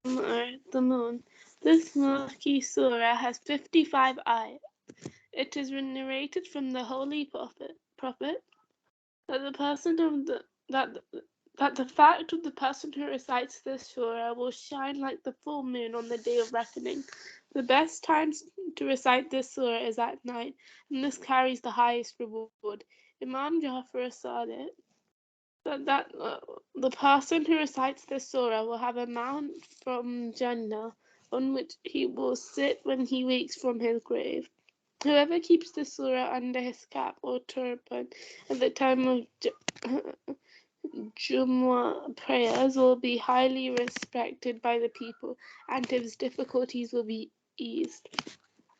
the moon. This Mulki Surah has 55 ayat. It is narrated from the Holy Prophet that the person of the that that the fact of the person who recites this surah will shine like the full moon on the day of reckoning. The best times to recite this surah is at night, and this carries the highest reward. Imam Jafar Sadiq that the person who recites this surah will have a mount from Jannah on which he will sit when he wakes from his grave. Whoever keeps the surah under his cap or turban at the time of Jumu'ah prayers will be highly respected by the people, and his difficulties will be eased.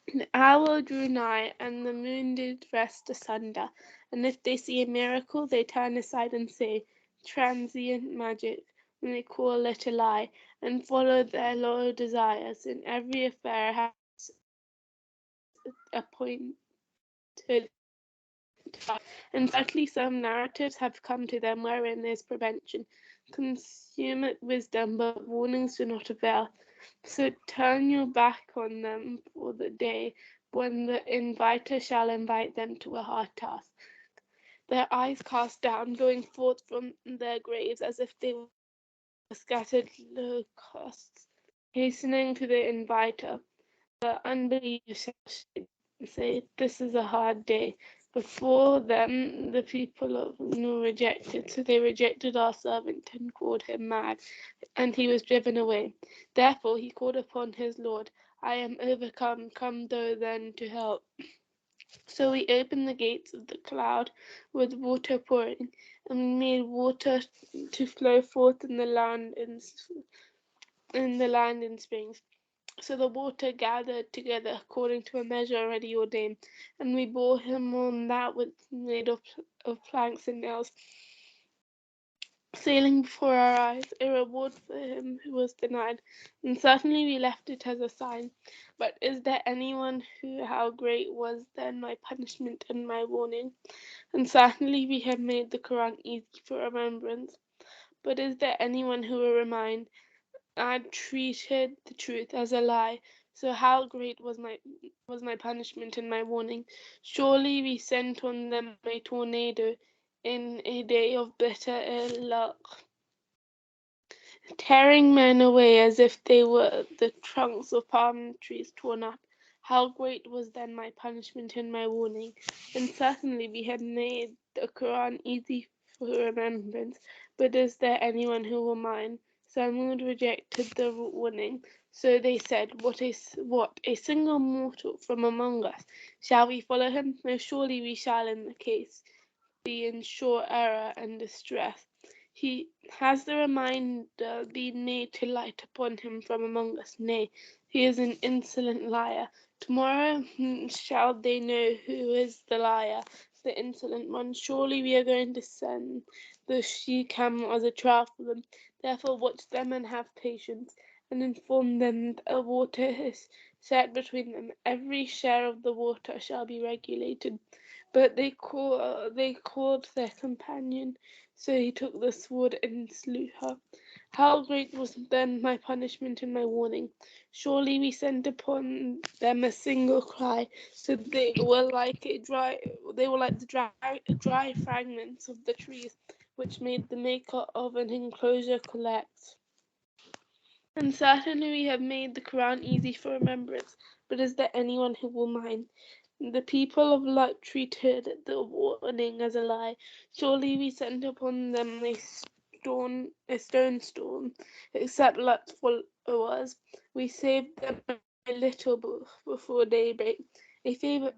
The hour drew nigh, and the moon did rest asunder, and if they see a miracle, they turn aside and say, Transient magic, and they call it a lie, and follow their low desires, and every affair has appointed and certainly some narratives have come to them wherein there is prevention. Consummate wisdom, but warnings do not avail. So turn your back on them for the day when the inviter shall invite them to a hard task. Their eyes cast down, going forth from their graves as if they were scattered locusts, hastening to the inviter. The unbelievers shall say, This is a hard day. Before them, the people of Noah rejected, so they rejected our servant and called him mad, and he was driven away. Therefore he called upon his Lord, I am overcome, come thou then to help. So we opened the gates of the cloud with water pouring, and we made water to flow forth in the land in springs. So the water gathered together according to a measure already ordained, and we bore him on that which made of planks and nails, sailing before our eyes, a reward for him who was denied. And certainly we left it as a sign. But is there anyone who how great was then my punishment and my warning? And certainly we have made the Quran easy for remembrance. But is there anyone who will remind? I treated the truth as a lie. So how great was my punishment and my warning? Surely we sent on them a tornado in a day of bitter ill luck, tearing men away as if they were the trunks of palm trees torn up. How great was then my punishment and my warning? And certainly we had made the Quran easy for remembrance, but is there anyone who will mind? Samud rejected the warning, so they said, what, a single mortal from among us? Shall we follow him? No, surely we shall in the case be in sure error and distress. He has the reminder been made to light upon him from among us? Nay, he is an insolent liar. Tomorrow shall they know who is the liar, the insolent one. Surely we are going to send the she-camel as a trial for them. Therefore watch them and have patience, and inform them that a water is set between them. Every share of the water shall be regulated. But they called their companion, so he took the sword and slew her. How great was then my punishment and my warning! Surely we sent upon them a single cry, so they were like the dry fragments of the trees which made the maker of an enclosure collect. And certainly we have made the Quran easy for remembrance, but is there anyone who will mind? The people of Lot treated the warning as a lie. Surely we sent upon them a stone storm, except Lot's followers. We saved them a little before daybreak. A favour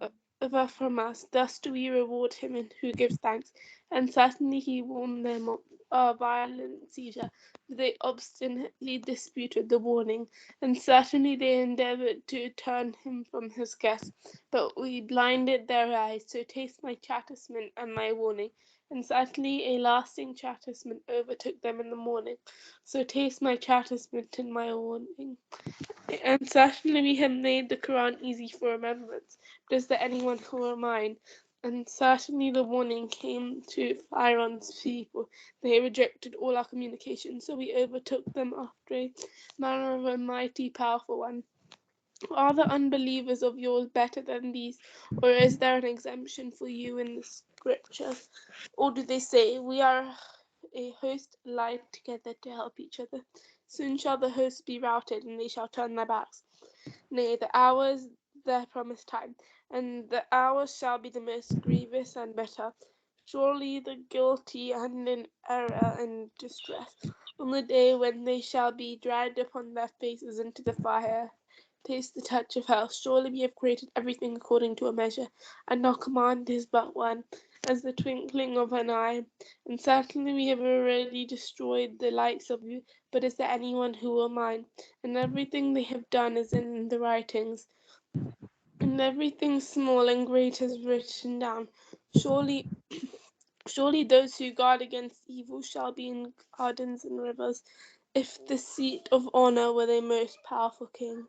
from us, thus do we reward him and who gives thanks. And certainly he warned them of our violent seizure. They obstinately disputed the warning, and certainly they endeavoured to turn him from his guest, but we blinded their eyes. So taste my chastisement and my warning, and certainly a lasting chastisement overtook them in the morning. So taste my chastisement and my warning. And certainly we have made the Quran easy for remembrance. But is there anyone who will remind? And certainly the warning came to Pharaoh's people. They rejected all our communication, so we overtook them after a manner of a mighty powerful one. Are the unbelievers of yours better than these, or is there an exemption for you in the scriptures? Or do they say, we are a host allied together to help each other? Soon shall the hosts be routed, and they shall turn their backs. Nay, the hour is their promised time, and the hour shall be the most grievous and bitter. Surely the guilty and in error and distress, on the day when they shall be dragged upon their faces into the fire, taste the touch of hell. Surely we have created everything according to a measure, and our command is but one, as the twinkling of an eye. And certainly we have already destroyed the likes of you, but is there anyone who will mind? And everything they have done is in the writings, and everything small and great is written down. Surely, surely those who guard against evil shall be in gardens and rivers, if the seat of honor were a most powerful king.